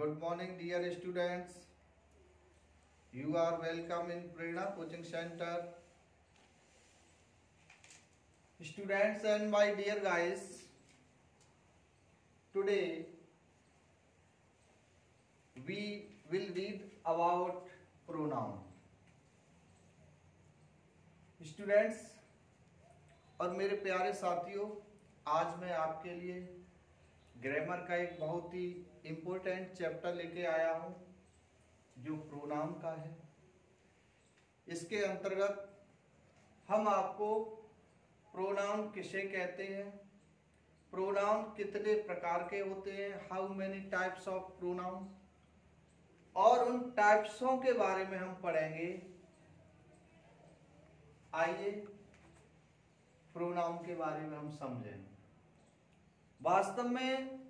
Good morning, dear students. You are welcome in Prerna Coaching Center. Students and my dear guys, today we will read about pronoun. Students और मेरे प्यारे साथियों, आज मैं आपके लिए ग्रामर का एक बहुत ही इम्पोर्टेंट चैप्टर लेके आया हूं जो प्रोनाउन का है। इसके अंतर्गत हम आपको प्रोनाउन किसे कहते हैं, प्रोनाउन कितने प्रकार के होते हैं, how many types of pronoun, और उन टाइप्सों के बारे में हम पढ़ेंगे। आइए प्रोनाउन के बारे में हम समझें। वास्तव में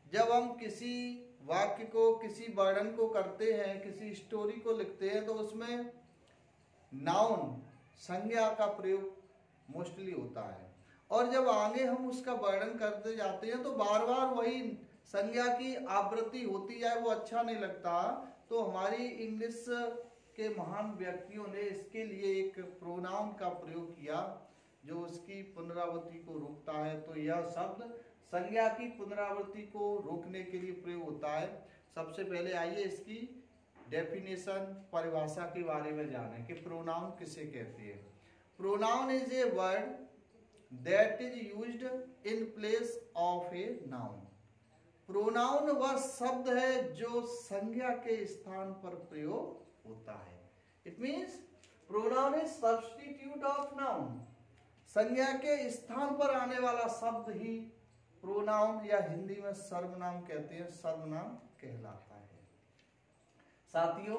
जब हम किसी वाक्य को, किसी वर्णन को करते हैं, किसी स्टोरी को लिखते हैं, तो उसमें नाउन संज्ञा का प्रयोग मोस्टली होता है, और जब आगे हम उसका वर्णन करते जाते हैं तो बार बार वही संज्ञा की आवृत्ति होती जाए, वो अच्छा नहीं लगता। तो हमारी इंग्लिश के महान व्यक्तियों ने इसके लिए एक प्रोनाउन का प्रयोग किया जो उसकी पुनरावृत्ति को रोकता है। तो यह शब्द संज्ञा की पुनरावृत्ति को रोकने के लिए प्रयोग होता है। सबसे पहले आइए इसकी डेफिनेशन, परिभाषा के बारे में जानें कि प्रोनाउन किसे कहते हैं। Pronoun is a word that is used in place of a noun. Pronoun वह शब्द है जो संज्ञा के स्थान पर प्रयोग होता है। It means pronoun is substitute of noun. संज्ञा के स्थान पर आने वाला शब्द ही प्रोनाउन या हिंदी में सर्वनाम कहते हैं, सर्वनाम कहलाता है। साथियों,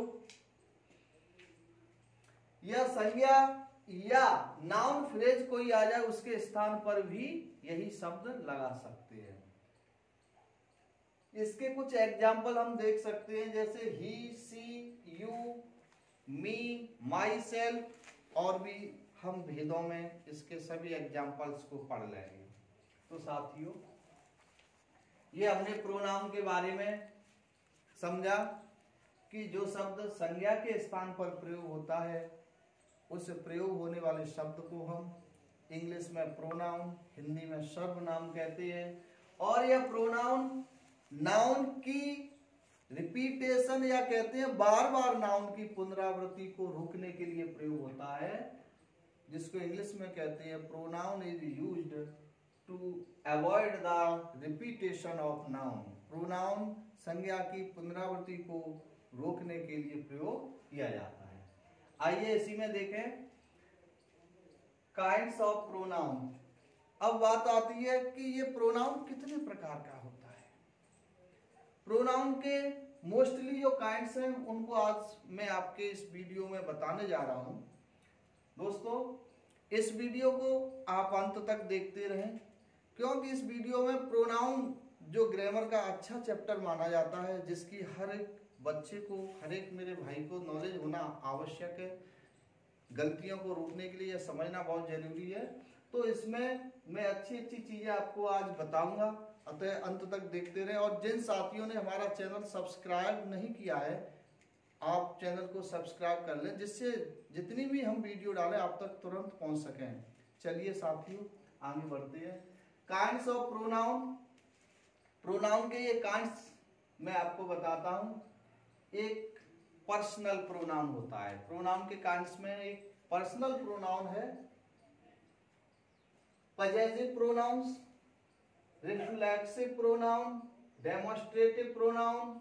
यह संज्ञा या नाउन फ्रेज कोई आ जाए उसके स्थान पर भी यही शब्द लगा सकते हैं। इसके कुछ एग्जाम्पल हम देख सकते हैं, जैसे ही, सी, यू, मी, माई सेल्फ, और भी हम भेदों में इसके सभी एग्जाम्पल्स को पढ़ लेंगे। तो साथियों, ये हमने प्रोनाउन के बारे में समझा कि जो शब्द संज्ञा के स्थान पर प्रयोग होता है उस प्रयोग होने वाले शब्द को हम इंग्लिश में प्रोनाउन, हिंदी में सर्वनाम कहते हैं। और यह प्रोनाउन नाउन की रिपीटेशन या कहते हैं बार बार नाउन की पुनरावृत्ति को रोकने के लिए प्रयोग होता है, जिसको इंग्लिश में कहते हैं pronoun is used to avoid the repetition of noun. Pronoun संज्ञा की पुनरावृत्ति को रोकने के लिए प्रयोग किया जाता है। आइए इसी में देखें काइंड्स ऑफ प्रोनाउन। अब बात आती है कि ये प्रोनाउन कितने प्रकार का होता है। प्रोनाउन के मोस्टली जो काइंड्स हैं उनको आज मैं आपके इस वीडियो में बताने जा रहा हूं। दोस्तों, इस वीडियो को आप अंत तक देखते रहें, क्योंकि इस वीडियो में प्रोनाउन जो ग्रामर का अच्छा चैप्टर माना जाता है, जिसकी हर एक बच्चे को, हर एक मेरे भाई को नॉलेज होना आवश्यक है। गलतियों को रोकने के लिए यह समझना बहुत जरूरी है। तो इसमें मैं अच्छी अच्छी चीजें आपको आज बताऊंगा, अतः अंत तक देखते रहें। और जिन साथियों ने हमारा चैनल सब्सक्राइब नहीं किया है, आप चैनल को सब्सक्राइब कर लें, जिससे जितनी भी हम वीडियो डालें आप तक तुरंत पहुंच सकें। चलिए साथियों, आगे बढ़ते हैं। Kinds of pronoun. प्रोनाउन के ये काइंड्स मैं आपको बताता हूं। एक पर्सनल प्रोनाउन होता है। प्रोनाउन के काइंड्स में एक पर्सनल प्रोनाउन है, possessive pronouns, reflexive pronoun, demonstrative pronoun,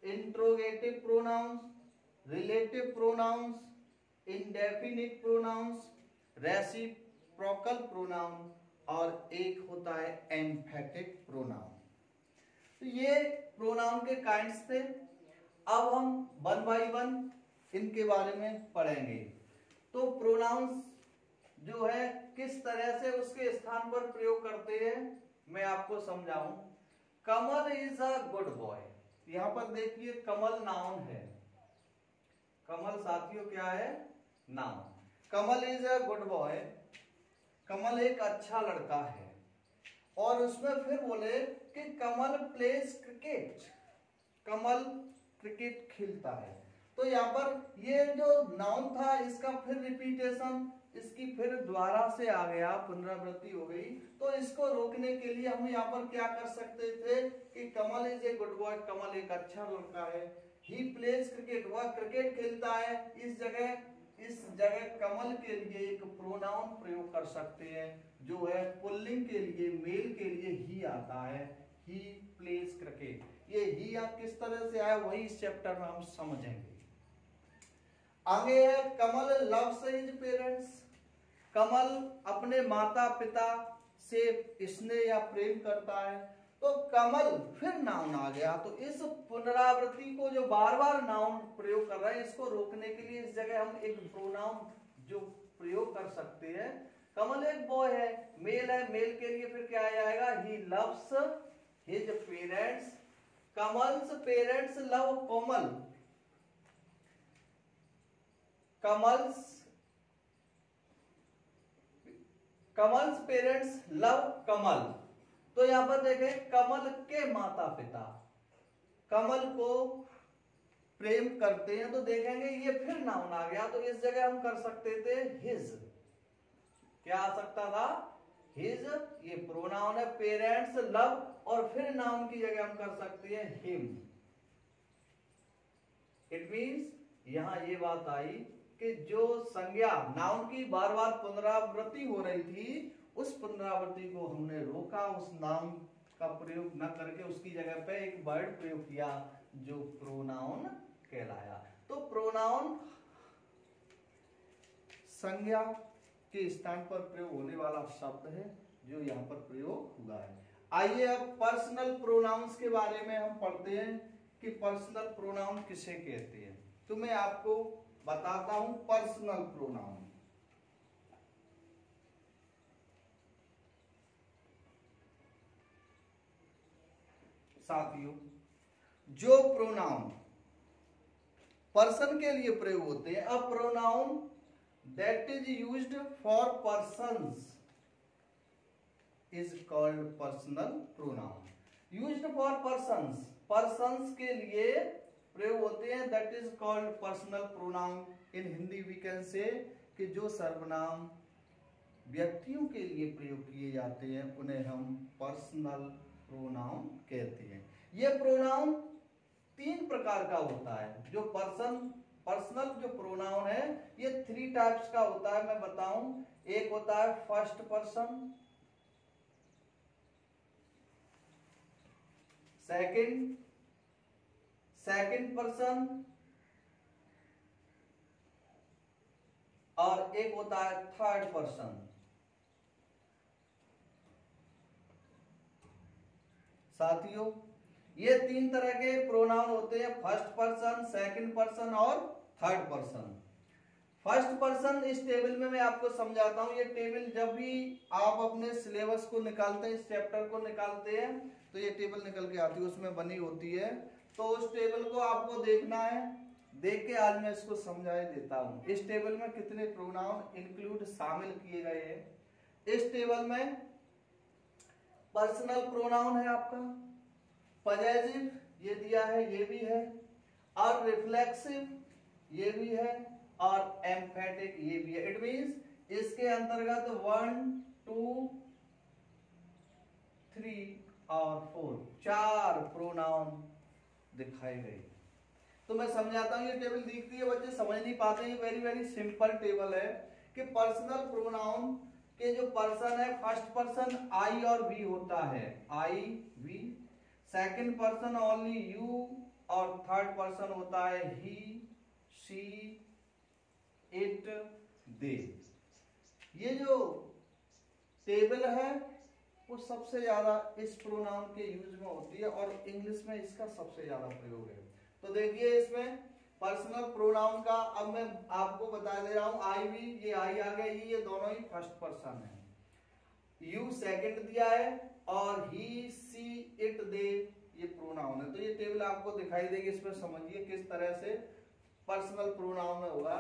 interrogative pronouns, relative pronouns, indefinite pronouns, reciprocal pronoun, और एक होता है एम्फेटिक प्रोनाउन। तो ये प्रोनाउन के काइंड्स थे। अब हम वन बाय वन इनके बारे में पढ़ेंगे। तो प्रोनाउंस जो है किस तरह से उसके स्थान पर प्रयोग करते हैं मैं आपको समझाऊं। कमल इज अ गुड बॉय। यहां पर देखिए कमल नाउन है। कमल साथियों क्या है? Noun. Kamal is a good boy. Kamal एक अच्छा लड़का है। और उसमें फिर बोले कि Kamal plays cricket. Kamal cricket खेलता है। तो यहाँ पर ये जो नाउन था इसका फिर रिपीटेशन, इसकी फिर दोबारा से आ गया, पुनरावृत्ति हो गई। तो इसको रोकने के लिए हम यहाँ पर क्या कर सकते थे कि कमल is a good boy, Kamal एक अच्छा लड़का है। ही प्लेज क्रिकेट, वह क्रिकेट खेलता है। इस जगह कमल के लिए एक प्रोनाउन प्रयोग कर सकते हैं जो है पुल्लिंग के लिए, मेल के लिए ही आता है, ही प्लेज क्रिकेट। ये ही आप किस तरह से आया वही इस चैप्टर में हम समझेंगे। आगे है कमल लव्स हिज पेरेंट्स। कमल अपने माता पिता से स्नेह या प्रेम करता है। तो कमल फिर नाउन आ गया। तो इस पुनरावृत्ति को जो बार बार नाउन प्रयोग कर रहा है इसको रोकने के लिए इस जगह हम एक प्रोनाउन जो प्रयोग कर सकते हैं। कमल एक बॉय है, मेल है, मेल के लिए फिर क्या आएगा, he loves his parents. Kamal's parents love Komal. Kamal's parents love Kamal. तो यहां पर देखें कमल के माता पिता कमल को प्रेम करते हैं। तो देखेंगे ये फिर नाउन आ गया। तो इस जगह हम कर सकते थे हिज। क्या आ सकता था, हिज। ये प्रोनाउन है, पेरेंट्स लव, और फिर नाउन की जगह हम कर सकते हैं हिम। इट मीन्स यहां ये बात आई कि जो संज्ञा नाउन की बार बार पुनरावृत्ति हो रही थी उस पुनरावृत्ति को हमने रोका, उस नाउन का प्रयोग न करके उसकी जगह पे एक वर्ड प्रयोग किया जो प्रोनाउन कहलाया। तो प्रोनाउन संज्ञा के स्थान पर प्रयोग होने वाला शब्द है जो यहाँ पर प्रयोग हुआ है। आइए अब पर्सनल प्रोनाउंस के बारे में हम पढ़ते हैं कि पर्सनल प्रोनाउन किसे कहते हैं। तो मैं आपको बताता हूं पर्सनल प्रोनाउन। साथियों, जो प्रोनाउन पर्सन के लिए प्रयोग होते हैं, a pronoun that is used for persons is called personal pronoun. Used for persons, persons के लिए प्रयोग होते हैं, that is called personal pronoun. In Hindi we can say कि जो सर्वनाम व्यक्तियों के लिए प्रयोग किए जाते हैं उन्हें हम पर्सनल प्रोनाउन कहते हैं। ये प्रोनाउन तीन प्रकार का होता है। जो पर्सनल जो प्रोनाउन है ये 3 टाइप्स का होता है, मैं बताऊं। एक होता है फर्स्ट पर्सन, सेकंड पर्सन, और एक होता है थर्ड पर्सन। साथियों, ये 3 तरह के प्रोनाउन होते हैं, फर्स्ट पर्सन, सेकंड पर्सन और थर्ड पर्सन। फर्स्ट पर्सन इस टेबल में मैं आपको समझाता हूं। ये टेबल जब भी आप अपने सिलेबस को निकालते हैं, इस चैप्टर को निकालते हैं, तो ये टेबल निकल के आती है, उसमें बनी होती है। तो उस टेबल को आपको देखना है। देख के आज मैं इसको समझाई देता हूं। इस टेबल में कितने प्रोनाउन इंक्लूड शामिल किए गए हैं। इस टेबल में पर्सनल प्रोनाउन है आपका, पॉजेसिव ये दिया है, ये भी है, और रिफ्लेक्सिव ये भी है, और एम्फेटिक ये भी है। इट मींस इसके अंतर्गत 1, 2, 3 और 4 प्रोनाउन दिखाए गए। तो मैं समझाता हूं। ये टेबल दिखती है, बच्चे समझ नहीं पाते हैं। वेरी वेरी सिंपल टेबल है कि पर्सनल प्रोनाउन के जो पर्सन है, फर्स्ट पर्सन आई और वी होता है, I we. Second person only you, और थर्ड पर्सन होता है ही, शी, इट, दे। ये जो टेबल है वो सबसे ज्यादा इस प्रोनाउन के यूज में होती है और इंग्लिश में इसका सबसे ज्यादा प्रयोग है। तो देखिए इसमें पर्सनल प्रोनाउन का अब मैं आपको बता दे रहा हूं। आई वी, ये आई आ गया, ये दोनों ही फर्स्ट पर्सन है। यू सेकंड दिया है, और ही, सी, इट, दे ये प्रोनाउन है। तो ये टेबल आपको दिखाई देगी। इसमें समझिए किस तरह से पर्सनल प्रोनाउन में होगा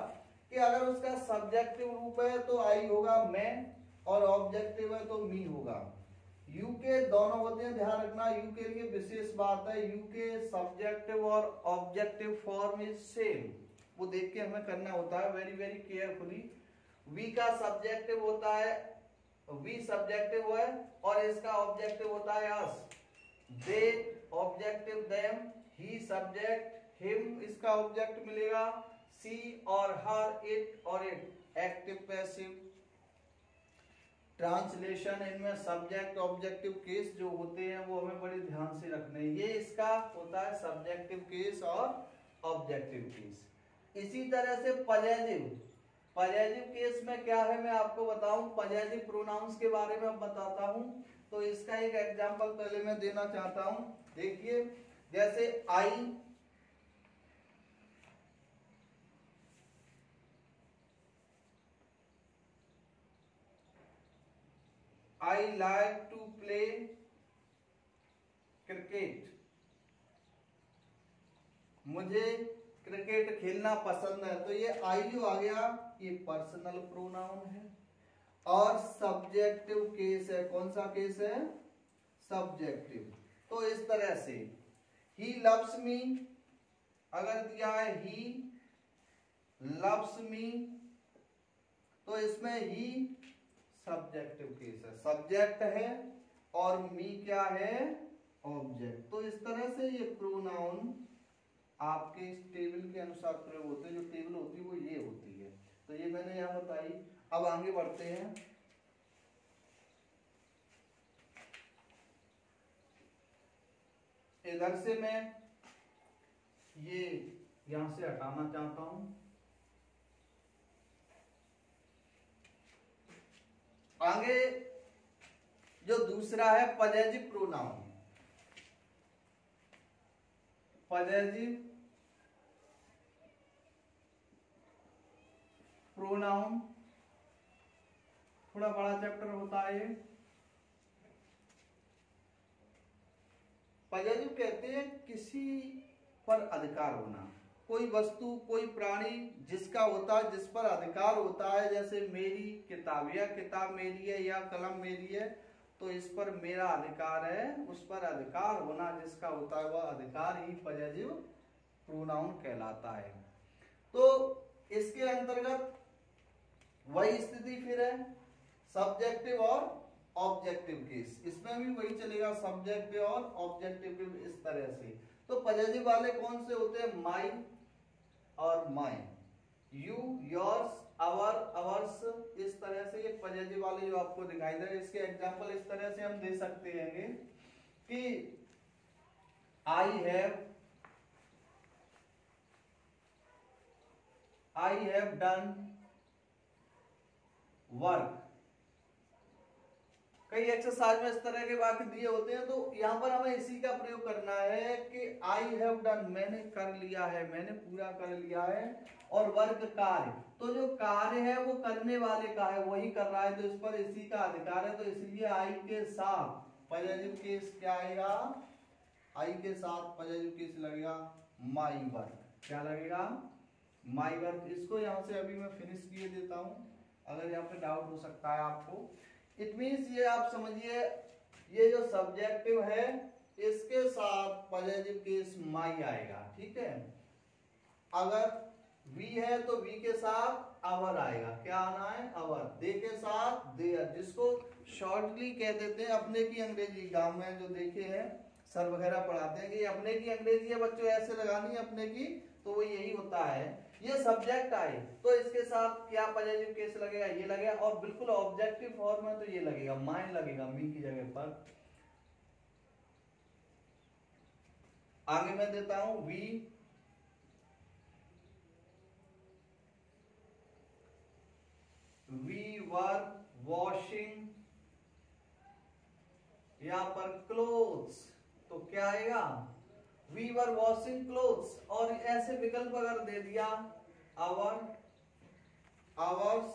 कि अगर उसका सब्जेक्टिव रूप है तो आई होगा, मैं, और ऑब्जेक्टिव है तो मी होगा। यू के दोनों होते हैं, ध्यान रखना। यू के लिए विशेष बात है, यू के सब्जेक्टिव और ऑब्जेक्टिव फॉर्म इज सेम, वो देख के हमें करना होता है वेरी वेरी केयरफुली। वी का सब्जेक्टिव होता है, वी सब्जेक्टिव है और इसका ऑब्जेक्टिव होता है अस। दे ऑब्जेक्टिव देम, ही सब्जेक्ट, हिम इसका ऑब्जेक्ट मिलेगा, सी और हर, इट और इट एक्टिव पैसिव। ट्रांसलेशन इनमें सब्जेक्ट ऑब्जेक्टिव केस जो होते हैं वो हमें बड़े ध्यान से रखने हैं। ये इसका होता है सब्जेक्टिव केस और ऑब्जेक्टिव केस। इसी तरह से पजेसिव, पजेसिव केस में क्या है मैं आपको बताऊं, पजेसिव प्रोनाउंस के बारे में अब बताता हूं। तो इसका एक एग्जांपल पहले मैं देना चाहता हूं। देखिए जैसे I like to play cricket, मुझे क्रिकेट खेलना पसंद है। तो ये आई जो आ गया ये पर्सनल प्रोनाउन है और सब्जेक्टिव केस है। कौन सा केस है? सब्जेक्टिव। तो इस तरह से ही लव्स मी, अगर दिया है ही लव्स मी तो इसमें ही सब्जेक्टिव केस है, सब्जेक्ट है और मी क्या है? ऑब्जेक्ट। तो इस तरह से ये प्रोनाउन आपके इस टेबल के अनुसार प्रयोग होते हैं। जो टेबल होती है वो ये होती है। तो ये मैंने यहां बताई। अब आगे बढ़ते हैं। इधर से मैं ये यहां से हटाना चाहता हूं। आगे जो दूसरा है पजेसिव प्रोनाउन। पजेसिव प्रोनाउन थोड़ा बड़ा चैप्टर होता है। पजेसिव कहते हैं किसी पर अधिकार होना, कोई वस्तु कोई प्राणी जिसका होता है, जिस पर अधिकार होता है। जैसे मेरी किताब, या किताब मेरी है या कलम मेरी है तो इस पर मेरा अधिकार है। उस पर अधिकार होना जिसका होता है वह अधिकार ही पजेसिव प्रोनाउन कहलाता है। तो इसके अंतर्गत वही स्थिति फिर है सब्जेक्टिव और ऑब्जेक्टिव केस। इसमें भी वही चलेगा, सब्जेक्टिव और ऑब्जेक्टिव इस तरह से। तो पजेसिव वाले कौन से होते हैं? माई और माई, यू, योर्स, आवर, अवर्स। इस तरह से ये पजेसिव वाले जो आपको दिखाई दे रहे हैं, इसके एग्जांपल इस तरह से हम दे सकते हैं कि I have done वर्क। कई एक्सरसाइज में इस तरह के वाक्य दिए होते हैं। तो यहां पर हमें इसी का प्रयोग करना है कि आई हैव डन, मैंने कर लिया है, मैंने पूरा कर लिया है। और वर्क कार्य, तो जो कार्य है वो करने वाले का है, वही कर रहा है, तो इस पर इसी का अधिकार है। तो इसलिए आई के साथ पजेसिव केस क्या आएगा? आई के साथ पजेसिव केस लगेगा माई वर्क। क्या लगेगा? My work. इसको यहां से अभी मैं फिनिश किए देता हूं, अगर यहाँ पे डाउट हो सकता है आपको। इट मीन्स ये आप समझिए, ये जो सब्जेक्टिव है इसके साथ पजेसिव केस माई आएगा। ठीक है, अगर वी है तो वी के साथ आवर आएगा। क्या आना है? आवर। दे के साथ देयर, जिसको शॉर्टली कह देते हैं अपने की अंग्रेजी। गांव में जो देखे हैं सर वगैरह पढ़ाते हैं कि अपने की अंग्रेजी है बच्चों, ऐसे लगानी है अपने की, तो वो यही होता है। ये सब्जेक्ट आए तो इसके साथ क्या पजेसिव केस लगेगा? ये लगेगा। और बिल्कुल ऑब्जेक्टिव फॉर्म है तो ये लगेगा, माइन लगेगा मी की जगह पर। आगे मैं देता हूं वी वर वॉशिंग, यहां पर क्लोथ्स, तो क्या आएगा? We were washing clothes. और ऐसे विकल्प अगर दे दिया आवर, आवर्स,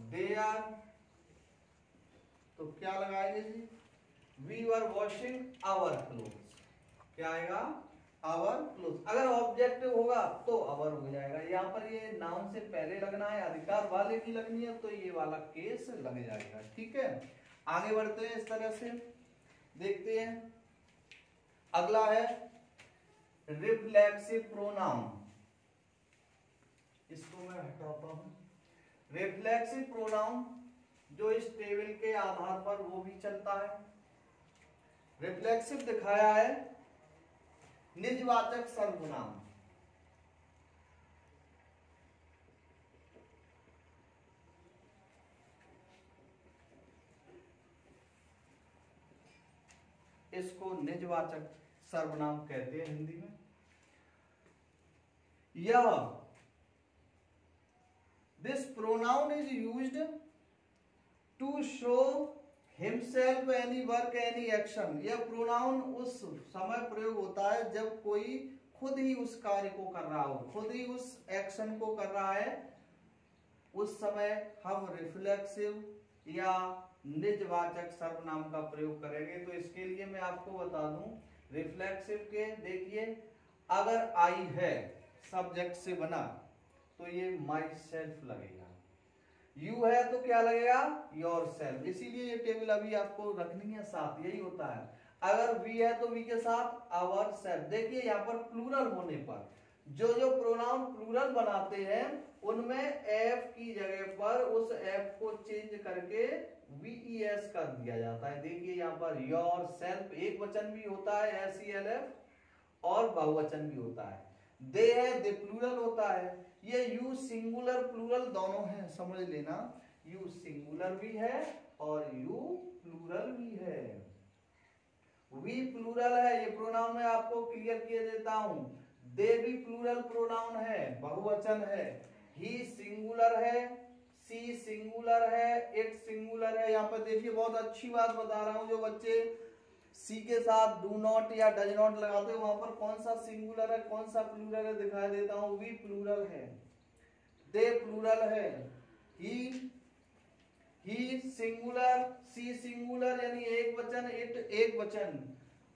दे आर, तो क्या लगाएंगे जी? We were washing our clothes. क्या आएगा? Our clothes. अगर ऑब्जेक्टिव होगा तो आवर हो जाएगा। यहाँ पर ये नाउन से पहले लगना है, अधिकार वाले की लगनी है, तो ये वाला केस लग जाएगा। ठीक है, आगे बढ़ते हैं, इस तरह से देखते हैं। अगला है रिफ्लेक्सिव प्रोनाउन। इसको मैं हटाता हूं। रिफ्लेक्सिव प्रोनाउन जो इस टेबल के आधार पर वो भी चलता है। रिफ्लेक्सिव दिखाया है निजवाचक सर्वनाम। इसको निजवाचक सर्वनाम कहते हैं हिंदी में। यह this pronoun is used to show himself any work any action. यह प्रोनाउन उस समय प्रयोग होता है जब कोई खुद ही उस कार्य को कर रहा हो, खुद ही उस एक्शन को कर रहा है, उस समय हम रिफ्लेक्सिव या निजवाचक सर्वनाम का प्रयोग करेंगे। तो इसके लिए मैं आपको बता दूं, रिफ्लेक्सिव के देखिए, अगर आई है सब्जेक्ट से बना तो ये माई सेल्फ लगेगा, यू है तो क्या लगेगा, योर सेल्फ। इसीलिए ये टेबल अभी आपको रखनी है साथ, यही होता है। अगर वी है तो वी के साथ आवर सेल्फ। देखिए यहाँ पर प्लूरल होने पर जो जो प्रोनाउन प्लूरल बनाते हैं उनमें एफ की जगह पर उस एफ को चेंज करके वीईएस कर दिया जाता है। देखिए यहाँ पर योर सेल्फ एक वचन भी होता है एसईएलएफ, और बहुवचन भी होता है। दे है दे प्लूरल होता है। ये यू सिंगुलर प्लूरल दोनों है, समझ लेना। यू सिंगुलर भी है और यू प्लूरल भी है। वी प्लूरल है, ये प्रोनाउन मैं आपको क्लियर किए देता हूं। दे भी प्लूरल प्रोनाउन है, बहुवचन है। ही सिंगुलर है, सी सिंगुलर है, इट सिंगुलर है। यहाँ पर देखिए बहुत अच्छी बात बता रहा हूं, जो बच्चे सी के साथ डू नॉट या डज नॉट लगाते हैं वहां पर कौन सा सिंगुलर है कौन सा प्लूरल है दिखाई देता हूं। वी प्लूरल है, दे प्लूरल है, ही सिंगुलर, सी सिंगुलर यानी एक वचन, इट एक वचन,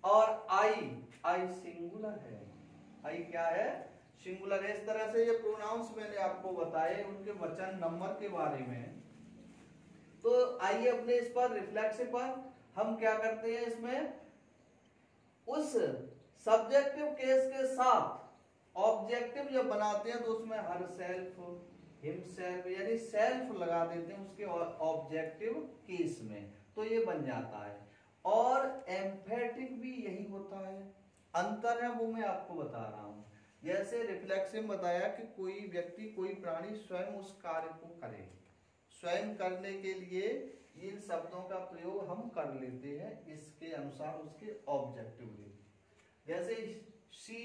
और आई सिंगुलर है। आई क्या है, सिंगुलर है। इस तरह से ये प्रोनाउंस मैंने आपको बताए उनके वचन नंबर के बारे में। तो आइए अपने इस पर रिफ्लेक्सिव पर हम क्या करते हैं, इसमें उस सब्जेक्टिव केस के साथ ऑब्जेक्टिव जब बनाते हैं तो उसमें हर सेल्फ, हिमसेल्फ यानी सेल्फ लगा देते हैं उसके ऑब्जेक्टिव केस में, तो ये बन जाता है। और एम्फेटिक भी यही होता है। अंतर है वो मैं आपको बता रहा हूं। जैसे रिफ्लेक्सिव बताया कि कोई व्यक्ति कोई प्राणी स्वयं उस कार्य को करे, स्वयं करने के लिए इन शब्दों का प्रयोग हम कर लेते हैं इसके अनुसार उसके ऑब्जेक्टिव लिए। जैसे शी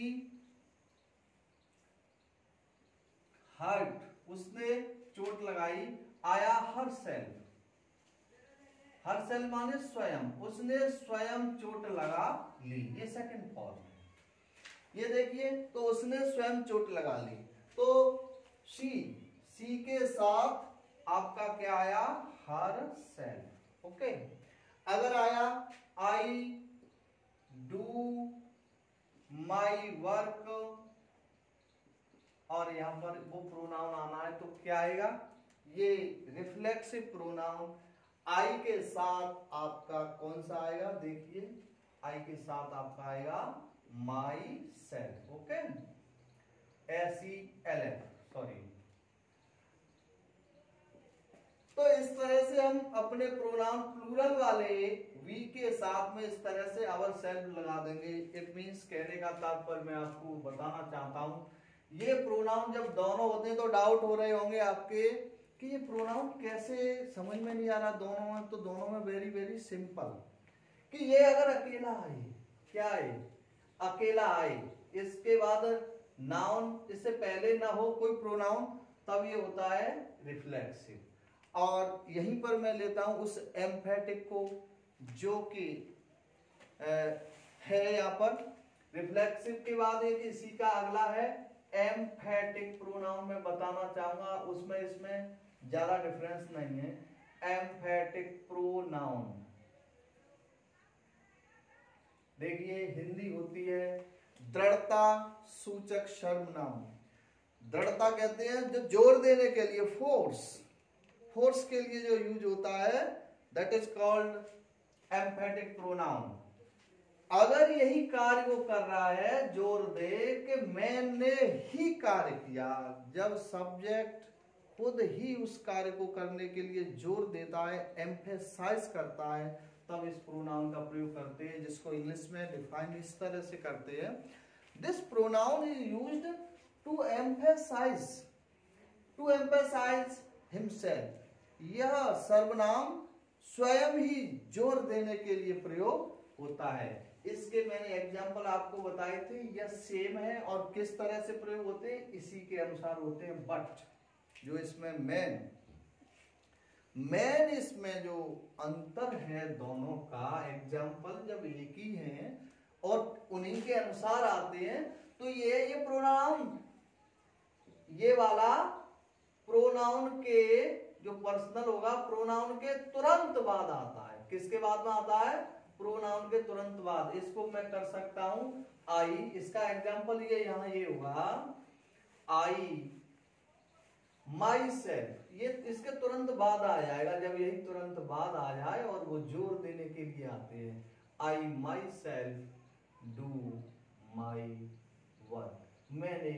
हर्ट, उसने चोट लगाई। आया हर सेल्फ, हर सेल्फ माने स्वयं, उसने स्वयं चोट लगा ली, ये सेकंड फॉर्म है। ये देखिए तो उसने स्वयं चोट लगा ली। तो सी के साथ आपका क्या आया, हर सेल्फ। ओके, अगर आया आई डू माई वर्क, और यहां पर वो प्रोनाउन आना है तो क्या आएगा, ये रिफ्लेक्सिव प्रोनाउन आई के साथ आपका कौन सा आएगा, देखिए आई के साथ आपका आएगा my self. Okay, SELF, sorry. तो इस तरह से हम अपने प्रोनाउन प्लूरल वाले वी के साथ में इस तरह से आवर सेल्फ लगा देंगे। इट मींस कहने का तात्पर्य मैं आपको बताना चाहता हूं, ये प्रोनाउन जब दोनों होते हैं तो डाउट हो रहे होंगे आपके कि ये प्रोनाउन कैसे समझ में नहीं आ रहा दोनों में। तो दोनों में वेरी वेरी सिंपल, कि ये अगर अकेला आए, क्या है, अकेला आए, इसके बाद नाउन इससे पहले ना हो कोई प्रोनाउन, तब ये होता है रिफ्लेक्सिव। और यहीं पर मैं लेता हूं उस एम्फेटिक को जो कि है यहाँ पर रिफ्लेक्सिव के बाद एक इसी का अगला है एम्फेटिक प्रोनाउन। मैं बताना चाहूंगा उसमें इसमें ज्यादा डिफरेंस नहीं है। एम्फेटिक प्रोनाउन देखिए हिंदी होती है दृढ़ता सूचक सर्वनाम। दृढ़ता कहते हैं जो जोर देने के लिए, फोर्स के लिए जो यूज होता है that is called emphatic pronoun. अगर यही कार्य वो कर रहा है, जोर दे कि मैंने ही कार्य किया, जब सब्जेक्ट खुद ही उस कार्य को करने के लिए जोर देता है, एम्फेसाइज करता है, तब इस प्रोनाउन का प्रयोग करते हैं, जिसको इंग्लिश में डिफाइन इस तरह से करते हैं, this pronoun is used to emphasise himself. यह सर्वनाम स्वयं ही जोर देने के लिए प्रयोग होता है। इसके मैंने एग्जाम्पल आपको बताए थे, यह सेम है और किस तरह से प्रयोग होते हैं इसी के अनुसार होते हैं। बट जो इसमें मैन इसमें जो अंतर है दोनों का, एग्जाम्पल जब एक ही है और उन्हीं के अनुसार आते हैं, तो ये प्रोनाउन, ये वाला प्रोनाउन के जो पर्सनल होगा, प्रोनाउन के तुरंत बाद आता है। किसके बाद में आता है? प्रोनाउन के तुरंत बाद। इसको मैं कर सकता हूं आई, इसका एग्जांपल ये यहां ये होगा आई माई सेल्फ, ये इसके तुरंत बाद आ जाएगा। जब यही तुरंत बाद आ जाए और वो जोर देने के लिए आते हैं, I myself do my work, मैंने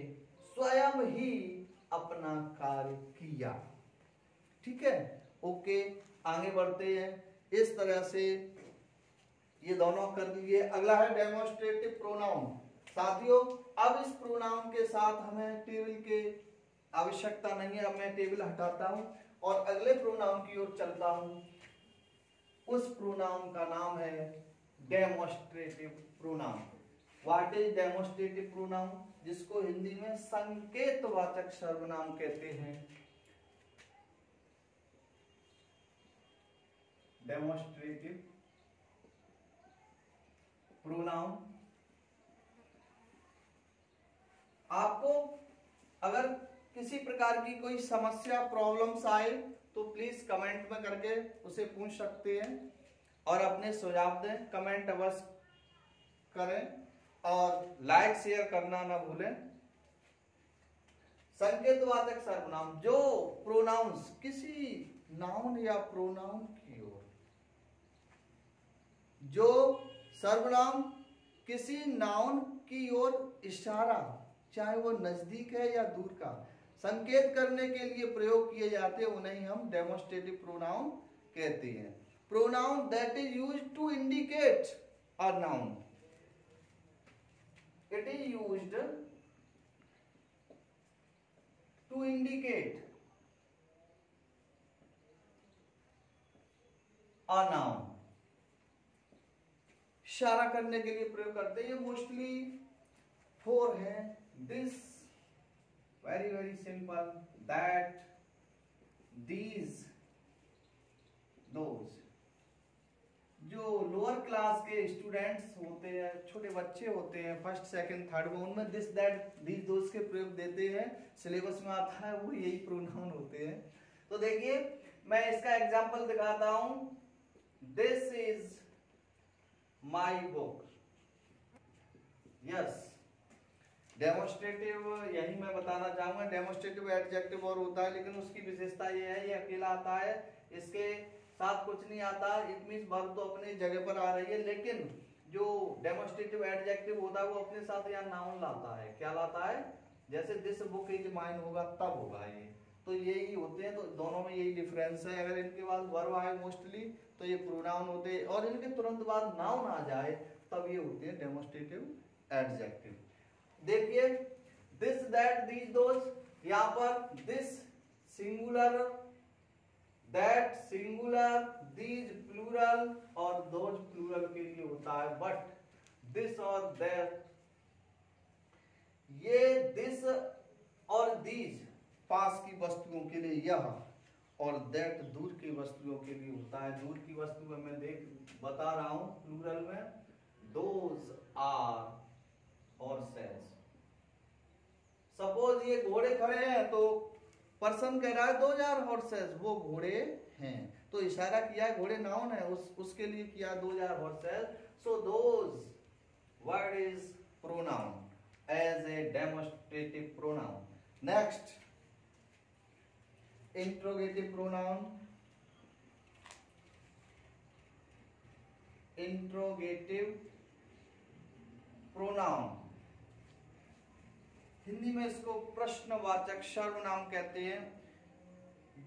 स्वयं ही अपना कार्य किया। ठीक है, ओके, आगे बढ़ते हैं। इस तरह से ये दोनों कर लिए। अगला है डेमोन्स्ट्रेटिव प्रोनाउन। साथियों, अब इस प्रोनाउन के साथ हमें टेबल के आवश्यकता नहीं है। अब मैं टेबल हटाता हूं और अगले प्रोनाउन की ओर चलता हूं। उस प्रोनाउन का नाम है demonstrative pronoun. What is demonstrative pronoun? जिसको हिंदी में संकेतवाचक सर्वनाम कहते हैं। Demonstrative pronoun. आपको अगर किसी प्रकार की कोई समस्या, प्रॉब्लम्स आए तो प्लीज कमेंट में करके उसे पूछ सकते हैं और अपने सुझाव दें। कमेंट अवश्य करें और लाइक शेयर करना ना भूलें। संकेतवाचक सर्वनाम, जो प्रोनाउंस किसी नाउन या प्रोनाउन की ओर, जो सर्वनाम किसी नाउन की ओर इशारा, चाहे वो नजदीक है या दूर का, संकेत करने के लिए प्रयोग किए जाते हैं, उन्हें हम डेमोन्स्ट्रेटिव प्रोनाउन कहते हैं। Pronoun that is used to indicate a noun, it is used to indicate a noun, इशारा करने के लिए प्रयोग करते हैं। मोस्टली 4 है। This, very very simple, that, these, those. जो लोअर क्लास के स्टूडेंट्स होते हैं, छोटे बच्चे होते हैं, फर्स्ट सेकंड थर्ड में, उनमें दिस दैट दीज दोज के प्रयोग देते हैं, सिलेबस में आता है, वो यही प्रोनाउन होते हैं। तो देखिए, मैं इसका एग्जांपल दिखाता हूं। This is my book. Yes, demonstrative यही मैं बताना चाहूंगा। डेमोन्स्ट्रेटिव एडजेक्टिव और होता है, लेकिन उसकी विशेषता ये है, ये अकेला आता है, इसके साथ कुछ नहीं आता। इट मींस वर्ब तो अपनी जगह पर आ रही है, लेकिन जो डेमोन्स्ट्रेटिव एडजेक्टिव होता है वो अपने साथ यहाँ नाउन लाता है। क्या लाता है? जैसे दिस बुक इज माइन होगा तब होगा ये, तो यही होते हैं। तो दोनों में यही डिफरेंस है। अगर इनके बाद वर्ब आए मोस्टली तो ये प्रोनाउन होते हैं, और इनके तुरंत बाद नाउन आ जाए तब ये होते हैं डेमोन्स्ट्रेटिव एडजेक्टिव। देखिए, दिस दैट दीज दोज, यहाँ पर this singular, that singular, these plural और दोज प्लूरल के लिए होता है। बट दिस और दैट, ये दिस और दीज पास की वस्तुओं के लिए यह, और दैट दूर की वस्तुओं के लिए होता है। दूर की वस्तु में मैं बता रहा हूं प्लूरल में, दोज आर हॉर्सेस। सपोज ये घोड़े खड़े हैं तो पर्सन कह रहा है दोज आर हॉर्सेस, वो घोड़े हैं, तो इशारा किया, घोड़े नाउन है, उसके लिए किया those are horses. So those word is pronoun as a demonstrative pronoun. Next, interrogative pronoun. Interrogative pronoun, Hindi में इसको प्रश्नवाचक सर्वनाम कहते हैं।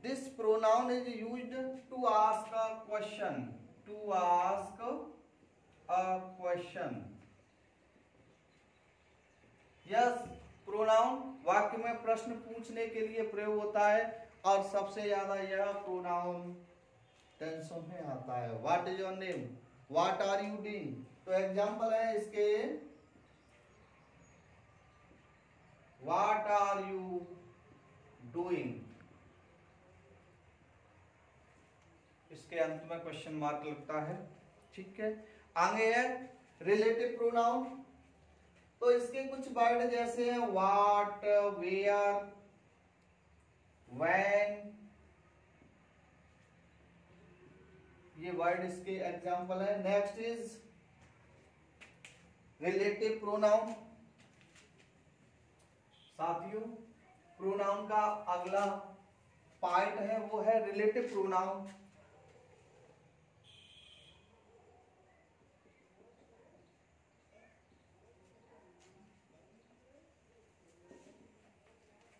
This pronoun is used to ask a question, to ask a question. यह प्रोनाउन वाक्य में प्रश्न पूछने के लिए प्रयोग होता है और सबसे ज्यादा यह प्रोनाउन टेंसों में आता है। What is your name, what are you doing. तो एग्जांपल है इसके, व्हाट आर यू डूइंग, इसके अंत में क्वेश्चन मार्क लगता है। ठीक है, आगे है रिलेटिव प्रोनाउन। तो इसके कुछ वर्ड जैसे हैं व्हाट, वेयर, व्हेन, ये वर्ड इसके एग्जांपल है। Next is relative pronoun. साथियों, प्रोनाउन का अगला पार्ट है वो है रिलेटिव प्रोनाउन।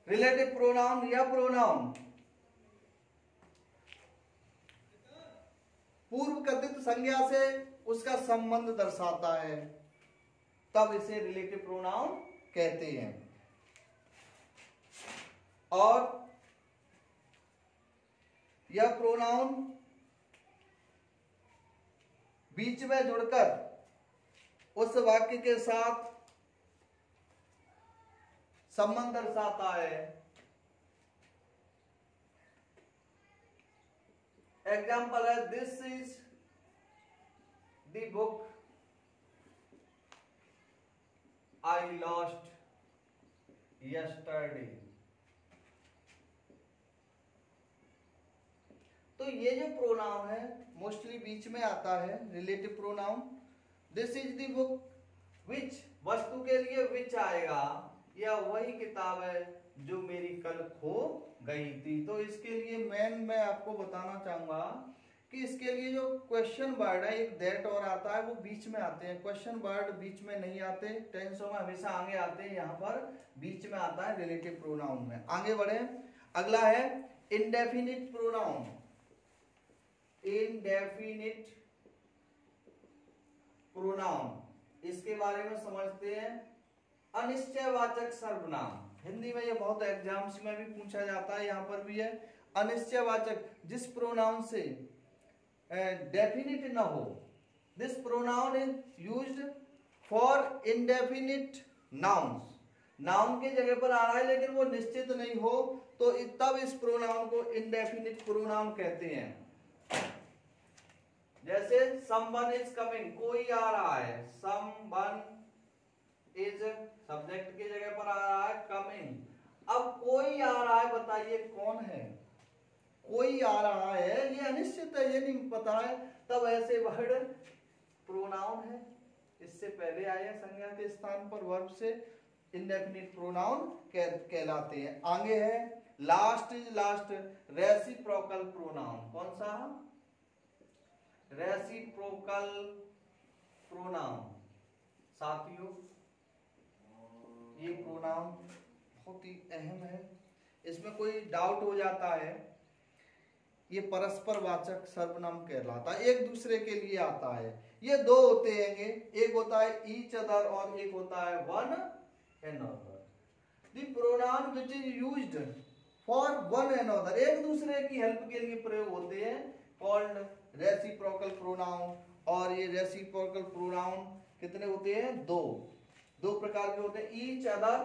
रिलेटिव प्रोनाउन या प्रोनाउन पूर्व कथित संज्ञा से उसका संबंध दर्शाता है, तब इसे रिलेटिव प्रोनाउन कहते हैं। और यह प्रोनाउन बीच में जुड़कर उस वाक्य के साथ संबंध दर्शाता है। एग्जाम्पल है this is the book I lost yesterday. तो ये जो प्रोनाउन है मोस्टली बीच में आता है, relative pronoun. This is the book, which वस्तु के लिए विच आएगा, यह वही किताब है जो मेरी कल खो गई थी। तो इसके लिए मैं आपको बताना चाहूंगा कि इसके लिए जो क्वेश्चन वर्ड है एक दैट और आता है, वो बीच में आते हैं। क्वेश्चन वर्ड बीच में नहीं आते, टेंसों में हमेशा आगे आते हैं, यहाँ पर बीच में आता है रिलेटिव प्रोनाउन में। आगे बढ़े, अगला है इंडेफिनिट प्रोनाउन। इंडेफिनिट प्रोनाउन, इसके बारे में समझते हैं। अनिश्चयवाचक सर्वनाम, हिंदी में ये बहुत एग्जाम्स में भी पूछा जाता है, यहाँ पर भी है। अनिश्चयवाचक, जिस प्रोनाउन से डेफिनिट न हो। This pronoun is used for indefinite nouns. Noun के जगह पर आ रहा है लेकिन वो निश्चित नहीं हो, तो तब इस प्रोनाउन को इंडेफिनिट प्रोनाउन कहते हैं। जैसे समवन इज कमिंग, कोई आ रहा है। समवन इज सब्जेक्ट की जगह पर आ रहा है कमिंग। अब कोई आ रहा है, बताइए कौन है? कोई आ रहा है, ये अनिश्चित है, ये नहीं पता है, तब ऐसे वर्ड प्रोनाउन है। इससे पहले आए संज्ञा के स्थान पर वर्ब से इंडेफिनिट प्रोनाउन कहलाते हैं। आगे है last is last, reciprocal pronoun. कौन सा? Reciprocal pronoun. साथियों, ये प्रोनाउन बहुत ही अहम है, इसमें कोई डाउट हो जाता है। ये परस्पर वाचक सर्वनाम कहलाता है, एक दूसरे के लिए आता है। ये दो होते हैं, एक होता है ईच अदर और एक होता है one another. The pronoun which is used for one another, एक दूसरे की हेल्प के लिए प्रयोग होते हैं, कॉल्ड रेसिप्रोकल प्रोनाउन। और ये रेसिप्रोकल प्रोनाउन कितने होते हैं? दो प्रकार के होते हैं, ईच अदर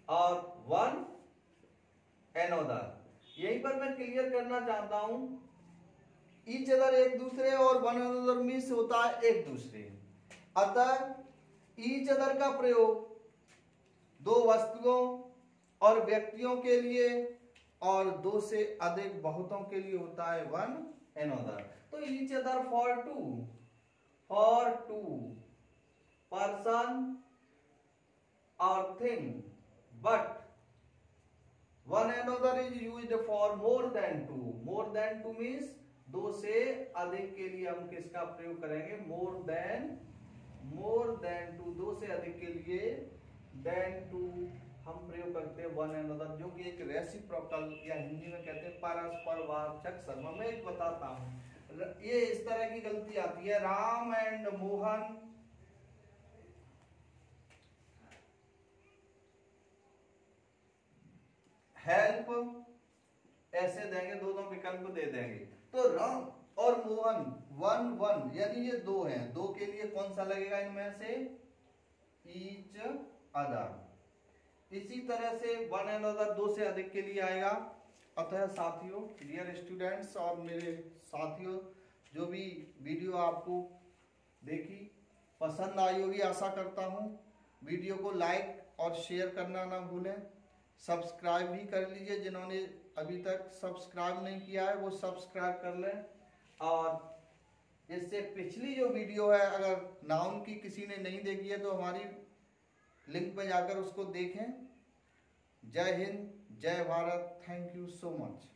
और वन अनदर। यहीं पर मैं क्लियर करना चाहता हूं, ईच अदर एक दूसरे और वन अनदर मीन्स होता है एक दूसरे। अतः ईच अदर का प्रयोग दो वस्तुओं और व्यक्तियों के लिए और दो से अधिक बहुतों के लिए होता है वन अनदर। तो each other for two person और thing, but one another is used for more than two. More than two means दो से अधिक के लिए हम किसका प्रयोग करेंगे? More than two. दो से अधिक के लिए देन टू हम प्रयोग करते हैं वन एंड अदर, जो कि एक रेसिप्रोकल या हिंदी में कहते हैं परस्परवाचक संबंध। मैं एक बताता हूं, ये इस तरह की गलती आती है, राम एंड मोहन हेल्प, ऐसे देंगे, दोनों विकल्प दे देंगे। तो राम और मोहन वन वन, यानी ये दो हैं, दो के लिए कौन सा लगेगा इनमें से? Each other. इसी तरह से वन एंड अदर दो से अधिक के लिए आएगा। अतः साथियों, डियर स्टूडेंट्स और मेरे साथियों, जो भी वीडियो आपको देखी पसंद आई होगी आशा करता हूँ। वीडियो को लाइक और शेयर करना ना भूलें। सब्सक्राइब भी कर लीजिए, जिन्होंने अभी तक सब्सक्राइब नहीं किया है वो सब्सक्राइब कर लें। और इससे पिछली जो वीडियो है, अगर नाउन की किसी ने नहीं देखी है तो हमारी लिंक पे जाकर उसको देखें। जय हिंद, जय Bharat, thank you so much.